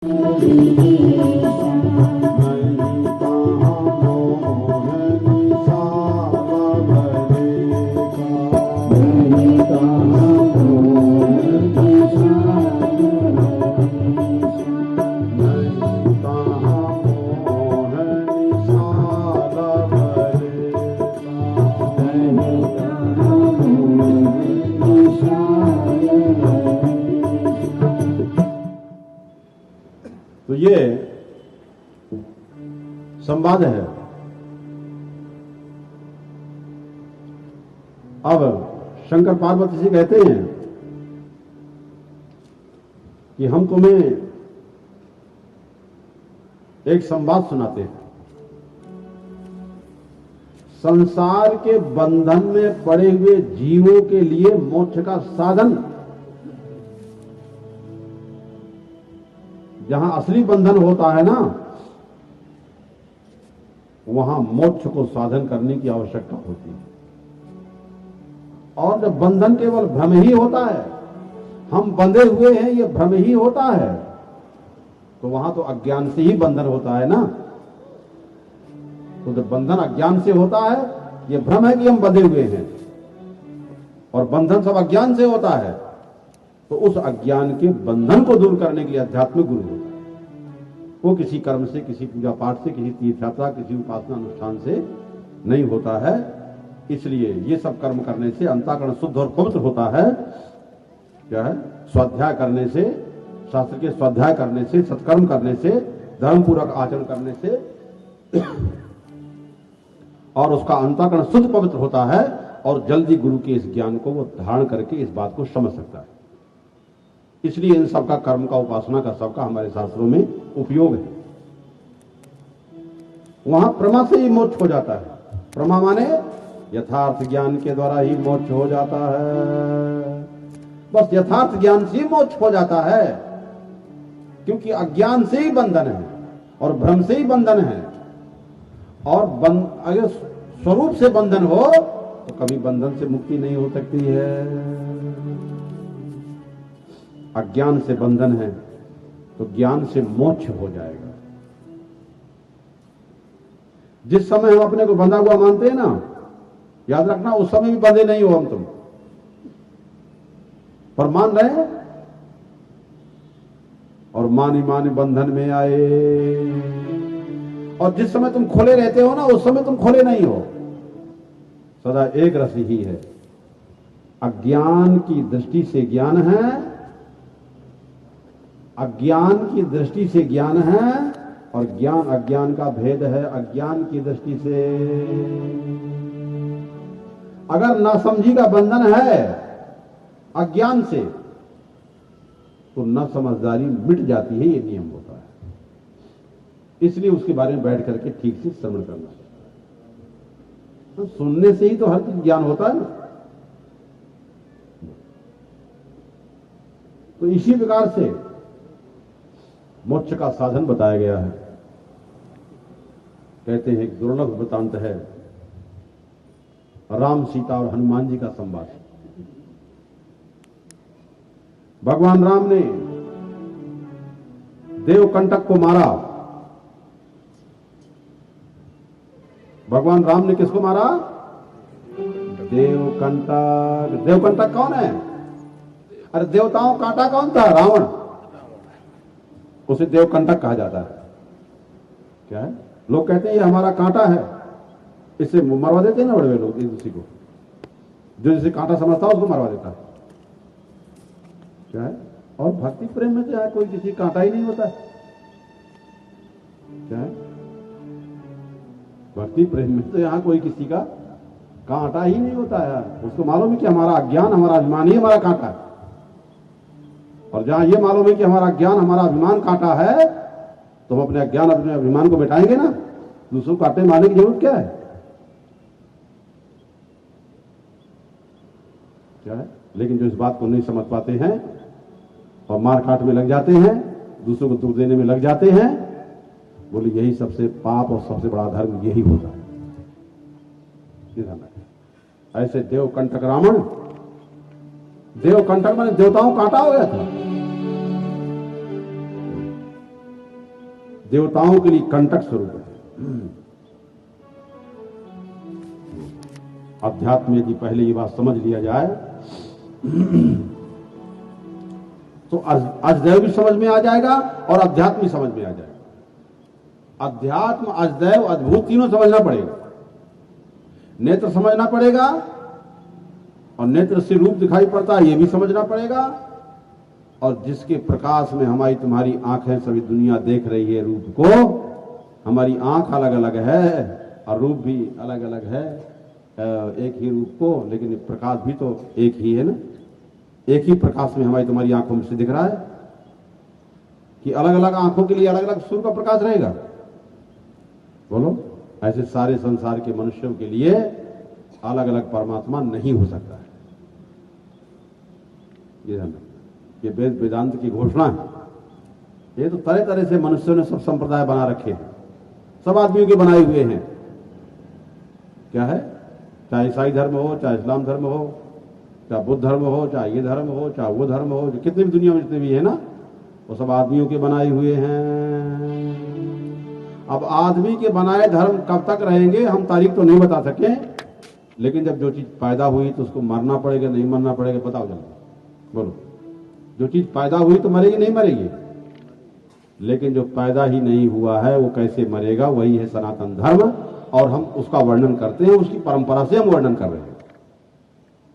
तो ये संवाद है। अब शंकर पार्वती जी कहते हैं कि हम तुम्हें एक संवाद सुनाते हैं। संसार के बंधन में पड़े हुए जीवों के लिए मोक्ष का साधन, जहां असली बंधन होता है ना, वहां मोक्ष को साधन करने की आवश्यकता होती है। और जब बंधन केवल भ्रम ही होता है, हम बंधे हुए हैं ये भ्रम ही होता है, तो वहां तो अज्ञान से ही बंधन होता है ना। तो जब बंधन अज्ञान से होता है, ये भ्रम है कि हम बंधे हुए हैं, और बंधन सब अज्ञान से होता है, तो उस अज्ञान के बंधन को दूर करने के लिए आध्यात्मिक गुरु होता है। वो किसी कर्म से, किसी पूजा पाठ से, किसी तीर्थ यात्रा, किसी उपासना अनुष्ठान से नहीं होता है। इसलिए ये सब कर्म करने से अंतःकरण शुद्ध और पवित्र होता है। क्या है? स्वाध्याय करने से, शास्त्र के स्वाध्याय करने से, सत्कर्म करने से, धर्म पूर्वक आचरण करने से, और उसका अंतःकरण शुद्ध पवित्र होता है, और जल्दी गुरु के इस ज्ञान को वो धारण करके इस बात को समझ सकता है। इसलिए इन सबका कर्म का, उपासना का, सबका हमारे शास्त्रों में उपयोग है। वहां प्रमा से ही मोक्ष हो जाता है। प्रमा माने यथार्थ ज्ञान के द्वारा ही मोक्ष हो जाता है। बस यथार्थ ज्ञान से ही मोक्ष हो जाता है, क्योंकि अज्ञान से ही बंधन है और भ्रम से ही बंधन है। और अगर स्वरूप से बंधन हो तो कभी बंधन से मुक्ति नहीं हो सकती है। अज्ञान से बंधन है तो ज्ञान से मोक्ष हो जाएगा। जिस समय हम अपने को बंधा हुआ मानते हैं ना, याद रखना उस समय भी बंधे नहीं हो हम तुम, पर मान रहे हैं, और मानी मानी बंधन में आए। और जिस समय तुम खोले रहते हो ना, उस समय तुम खोले नहीं हो, सदा एक रस ही है। अज्ञान की दृष्टि से ज्ञान है, अज्ञान की दृष्टि से ज्ञान है, और ज्ञान अज्ञान का भेद है। अज्ञान की दृष्टि से अगर नासमझी का बंधन है अज्ञान से, तो न समझदारी मिट जाती है। ये नियम होता है। इसलिए उसके बारे में बैठ करके ठीक से श्रवण करना चाहिए। तो सुनने से ही तो हर चीज ज्ञान होता है ना। तो इसी प्रकार से मोक्ष का साधन बताया गया है। कहते हैं एक दुर्लभ वृतांत है, राम, सीता और हनुमान जी का संवाद। भगवान राम ने देवकंटक को मारा। भगवान राम ने किसको मारा? देवकंटक। देवकंटक कौन है? अरे देवताओं काटा कौन था? रावण। उसे देवकंटक कहा जाता है। क्या है? लोग कहते हैं ये हमारा कांटा है, इससे मरवा देते हैं ना बड़े लोग एक दूसरे को। जो जिसे कांटा समझता है उसको मरवा देता है। क्या है? और भक्ति प्रेम में जो है कोई किसी कांटा ही नहीं होता है। क्या है? भक्ति प्रेम में तो यहां कोई किसी का कांटा ही नहीं होता है। उसको मालूम है कि हमारा अज्ञान, हमारा अभिमान ही हमारा कांटा है। और जहां ये मालूम है कि हमारा ज्ञान, हमारा अभिमान कांटा है, तो हम अपने अज्ञान, अपने अभिमान को मिटाएंगे ना। दूसरों को कांटे मारने की जरूरत क्या है? क्या है? लेकिन जो इस बात को नहीं समझ पाते हैं और मार काट में लग जाते हैं, दूसरों को दुख देने में लग जाते हैं, बोले यही सबसे पाप और सबसे बड़ा धर्म यही होता है। ऐसे देवकंटक रावण, देवकंटक माने देवताओं कांटा हो गया था। देवताओं के लिए कंटक स्वरूप है। अध्यात्म यदि पहले ये बात समझ लिया जाए तो अजदैव भी समझ में आ जाएगा और अध्यात्म भी समझ में आ जाएगा। अध्यात्म, अजदैव, अद्भुत तीनों समझना पड़ेगा। नेत्र समझना पड़ेगा और नेत्र से रूप दिखाई पड़ता है ये भी समझना पड़ेगा, और जिसके प्रकाश में हमारी तुम्हारी आंखें सभी दुनिया देख रही है रूप को, हमारी आंख अलग अलग है और रूप भी अलग अलग है, एक ही रूप को, लेकिन प्रकाश भी तो एक ही है ना। एक ही प्रकाश में हमारी तुम्हारी आंखों में से दिख रहा है कि अलग अलग आंखों के लिए अलग अलग सूर्य का प्रकाश रहेगा? बोलो, ऐसे सारे संसार के मनुष्यों के लिए अलग अलग परमात्मा नहीं हो सकता है। ये वेद वेदांत की घोषणा है। ये तो तरह तरह से मनुष्यों ने सब संप्रदाय बना रखे हैं, सब आदमियों के बनाए हुए हैं। क्या है, चाहे ईसाई धर्म हो, चाहे इस्लाम धर्म हो, चाहे बुद्ध धर्म हो, चाहे ये धर्म हो, चाहे वो धर्म हो, जो कितने भी दुनिया में जितने भी है ना, वो सब आदमियों के बनाए हुए हैं। अब आदमी के बनाए धर्म कब तक रहेंगे हम तारीख तो नहीं बता सके, लेकिन जब जो चीज पैदा हुई तो उसको मरना पड़ेगा, नहीं मरना पड़ेगा, बताओ जल्दी बोलो। जो चीज पैदा हुई तो मरेगी नहीं मरेगी, लेकिन जो पैदा ही नहीं हुआ है वो कैसे मरेगा, वही है सनातन धर्म, और हम उसका वर्णन करते हैं, उसकी परंपरा से हम वर्णन कर रहे हैं।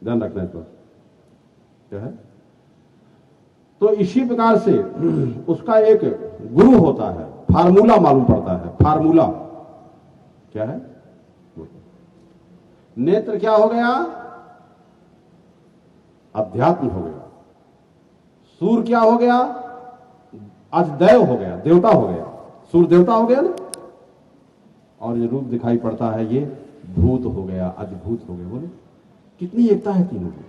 ध्यान रखना है। तो क्या है, तो इसी प्रकार से उसका एक गुरु होता है, फार्मूला मालूम पड़ता है। फार्मूला क्या है? नेत्र क्या हो गया? अध्यात्म हो गया। सूर्य क्या हो गया? अजदैव हो गया, देवता हो गया। सूर्य देवता हो गया ना, और ये रूप दिखाई पड़ता है ये भूत हो गया, अद्भुत हो गया। बोले कितनी एकता है तीनों में।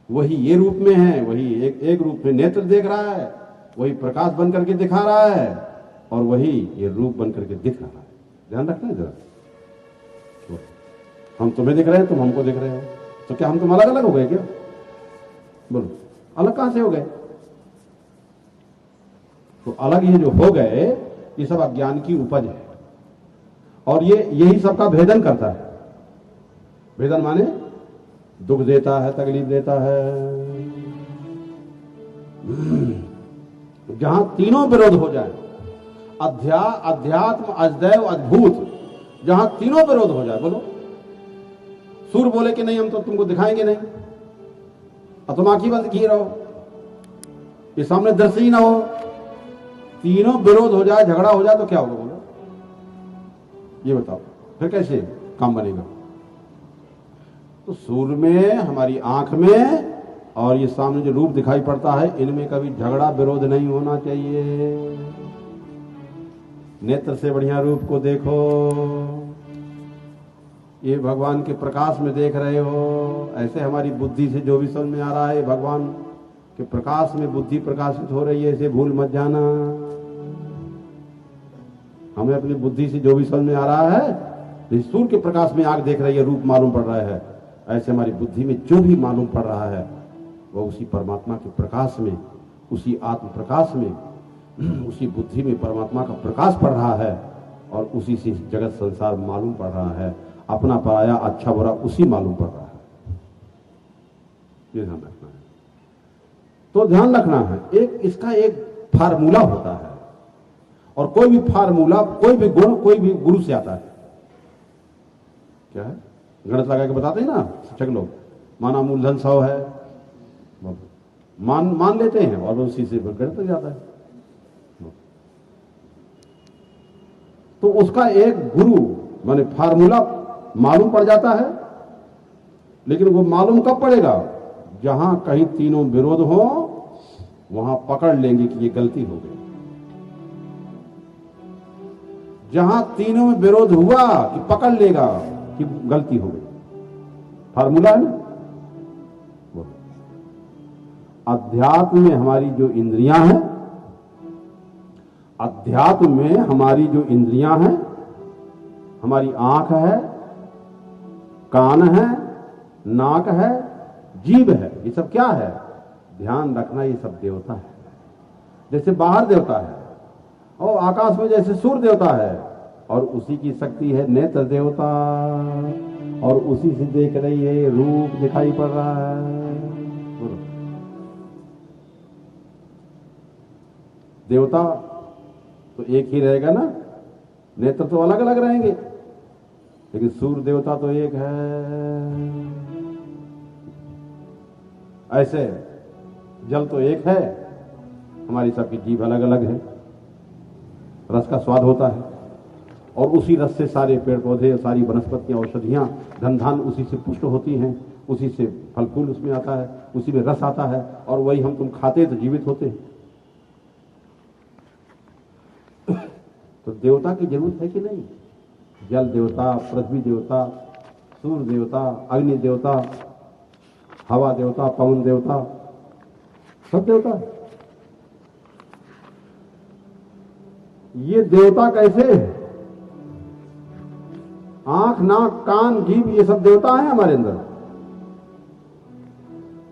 वही ये रूप में है, वही एक रूप में नेत्र देख रहा है, वही प्रकाश बन करके दिखा रहा है, और वही ये रूप बन करके दिख रहा है। ध्यान रखना है जरा। हम तुम्हें दिख रहे हैं, तुम हमको दिख रहे हो, तो क्या हम तुम अलग अलग हो गए क्या? बोलो, अलग कहां से हो गए? तो अलग ये जो हो गए, ये सब अज्ञान की उपज है, और ये यही सबका भेदन करता है। भेदन माने दुख देता है, तकलीफ देता है। जहां तीनों विरोध हो जाए, अध्यात्म, अजदैव, अद्भुत, जहां तीनों विरोध हो जाए। बोलो, सूर्य बोले कि नहीं हम तो तुमको दिखाएंगे नहीं, और तुम आंखें बंद किए रहो, ये सामने दृश्य ही ना हो, तीनों विरोध हो जाए, झगड़ा हो जाए, तो क्या होगा? बोलो, ये बताओ, फिर कैसे काम बनेगा? तो सूर्य में, हमारी आंख में, और ये सामने जो रूप दिखाई पड़ता है, इनमें कभी झगड़ा विरोध नहीं होना चाहिए। नेत्र से बढ़िया रूप को देखो, ये भगवान के प्रकाश में देख रहे हो। ऐसे हमारी बुद्धि से जो भी समझ में आ रहा है, भगवान के प्रकाश में बुद्धि प्रकाशित हो रही है, इसे भूल मत जाना। हमें अपनी बुद्धि से जो भी समझ में आ रहा है, सूर्य के प्रकाश में आंख देख रही है, रूप मालूम पड़ रहा है, ऐसे हमारी बुद्धि में जो भी मालूम पड़ रहा है वह उसी परमात्मा के प्रकाश में, उसी आत्म प्रकाश में, उसी बुद्धि में परमात्मा का प्रकाश पड़ रहा है, और उसी से जगत संसार मालूम पड़ रहा है। अपना पराया, अच्छा बुरा उसी मालूम पड़ रहा है। ये ध्यान रखना है। तो ध्यान रखना है, एक इसका एक फार्मूला होता है, और कोई भी फार्मूला, कोई भी गुण, कोई भी गुरु से आता है। क्या है? गणित लगा के बताते हैं ना शिक्षक लोग, माना मूलधन 100 है, मान लेते हैं, और उसी से गणित लग जाता है। तो उसका एक गुरु माने फार्मूला मालूम पड़ जाता है, लेकिन वो मालूम कब पड़ेगा? जहां कहीं तीनों विरोध हो, वहां पकड़ लेंगे कि ये गलती हो गई। जहां तीनों में विरोध हुआ कि पकड़ लेगा कि गलती हो गई। फार्मूला है ना। अध्यात्म में हमारी जो इंद्रियां हैं, अध्यात्म में हमारी जो इंद्रियां हैं, हमारी आंख है, कान है, नाक है, जीभ है, ये सब क्या है? ध्यान रखना, ये सब देवता है। जैसे बाहर देवता है और आकाश में जैसे सूर्य देवता है और उसी की शक्ति है नेत्र देवता, और उसी से देख रही है रूप दिखाई पड़ रहा है। बोलो, देवता तो एक ही रहेगा ना, नेत्र तो अलग अलग रहेंगे, लेकिन सूर्य देवता तो एक है। ऐसे जल तो एक है, हमारी सबकी जीभ अलग अलग है, रस का स्वाद होता है, और उसी रस से सारे पेड़ पौधे, सारी वनस्पतियां, औषधियां, धन धान उसी से पुष्ट होती हैं, उसी से फल फूल उसमें आता है, उसी में रस आता है, और वही हम तुम खाते तो जीवित होते हैं। तो देवता की जरूरत है कि नहीं? जल देवता, पृथ्वी देवता, सूर्य देवता, अग्नि देवता, हवा देवता, पवन देवता, सब देवता है। ये देवता कैसे? आंख, नाक, कान, जीभ, ये सब देवता है हमारे अंदर।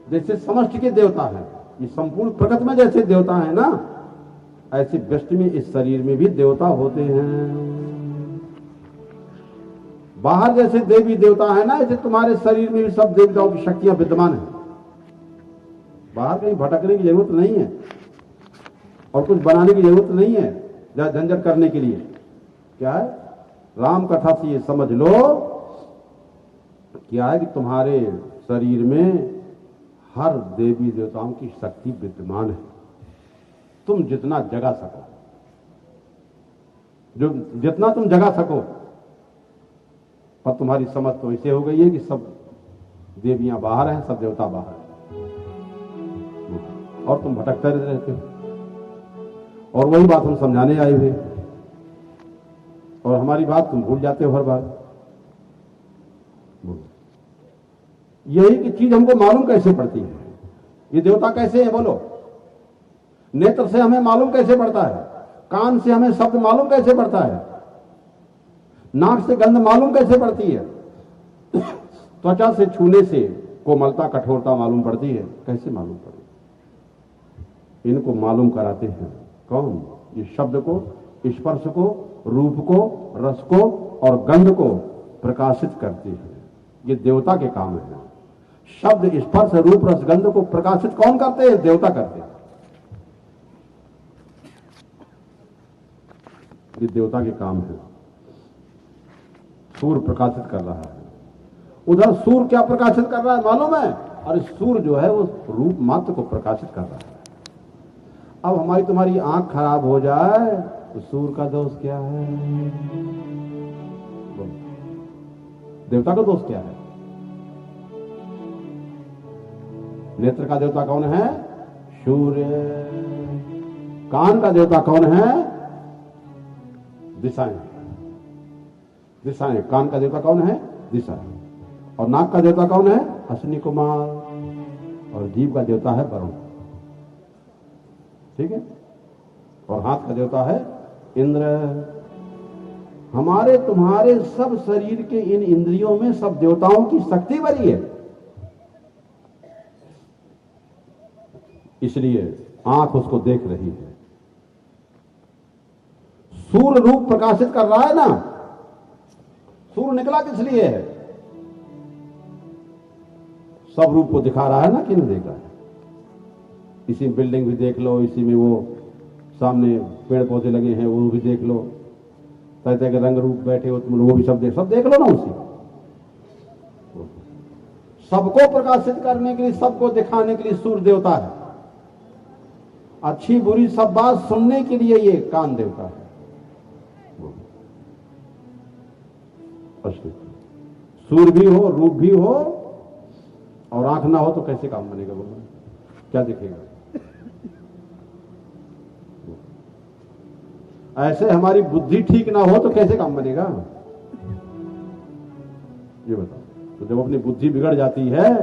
जैसे समष्टि के देवता है, ये संपूर्ण प्रकृति में जैसे देवता है ना, ऐसे व्यष्टि में, इस शरीर में भी देवता होते हैं। बाहर जैसे देवी देवता है ना, ऐसे तुम्हारे शरीर में भी सब देवताओं की शक्तियां विद्यमान है। बाहर कहीं भटकने की जरूरत नहीं है, और कुछ बनाने की जरूरत नहीं है झंझट करने के लिए। क्या है? राम कथा से ये समझ लो, क्या है कि तुम्हारे शरीर में हर देवी देवताओं की शक्ति विद्यमान है। तुम जितना जगा सको, जो जितना तुम जगा सको, पर तुम्हारी समझ तो ऐसे हो गई है कि सब देवियां बाहर हैं, सब देवता बाहर हैं, और तुम भटकते रहते हो। और वही बात हम समझाने आए हुए, और हमारी बात तुम भूल जाते हो हर बार। यही की चीज हमको मालूम कैसे पड़ती है? ये देवता कैसे है बोलो? नेत्र से हमें मालूम कैसे पड़ता है? कान से हमें शब्द मालूम कैसे पड़ता है? नाक से गंध मालूम कैसे पड़ती है? त्वचा से छूने से कोमलता, कठोरता मालूम पड़ती है। कैसे मालूम पड़ती? इनको मालूम कराते हैं कौन? ये शब्द को, स्पर्श को, रूप को, रस को और गंध को प्रकाशित करते हैं। ये देवता के काम है। शब्द, स्पर्श, रूप, रस, गंध को प्रकाशित कौन करते हैं? देवता करते हैं। ये देवता के काम है। सूर्य प्रकाशित कर रहा है। उधर सूर्य क्या प्रकाशित कर रहा है मालूम है? अरे सूर्य जो है वो रूप मात्र को प्रकाशित कर रहा है। अब हमारी तुम्हारी आंख खराब हो जाए तो सूर्य का दोष क्या है? देवता का दोष क्या है? नेत्र का देवता कौन है? सूर्य। कान का देवता कौन है? दिशाएं। दिशाएं। कान का देवता कौन है? दिशा। और नाक का देवता कौन है? अश्विनी कुमार। और जीभ का देवता है वरुण। ठीक है? और हाथ का देवता है इंद्र। हमारे तुम्हारे सब शरीर के इन इंद्रियों में सब देवताओं की शक्ति भरी है। इसलिए आंख उसको देख रही है। सूर्य रूप प्रकाशित कर रहा है ना। सूर्य निकला किस लिए है? सब रूप को दिखा रहा है ना, कि नहीं देख रहा है? इसी बिल्डिंग भी देख लो, इसी में वो सामने पेड़ पौधे लगे हैं वो भी देख लो, तरह तरह के रंग रूप बैठे हो तुम, वो भी सब देख लो ना। उसी सबको प्रकाशित करने के लिए, सबको दिखाने के लिए सूर्य देवता है। अच्छी बुरी सब बात सुनने के लिए ये कान देवता है। सूर्य भी हो, रूप भी हो, और आंख ना हो तो कैसे काम बनेगा? बोलो, क्या दिखेगा? ऐसे हमारी बुद्धि ठीक ना हो तो कैसे काम बनेगा? ये बताओ। तो जब अपनी बुद्धि बिगड़ जाती है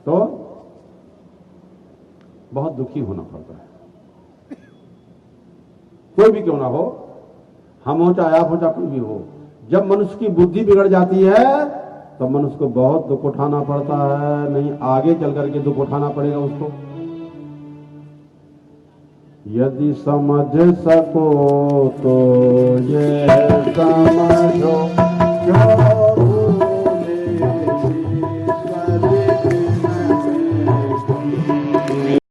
तो बहुत दुखी होना पड़ता है। कोई भी क्यों ना हो, हम हो चाहे आप हो चाहे कोई भी हो, जब मनुष्य की बुद्धि बिगड़ जाती है तो मनुष्य को बहुत दुख उठाना पड़ता है। नहीं आगे चल करके दुख उठाना पड़ेगा उसको। यदि समझ सको तो ये समझ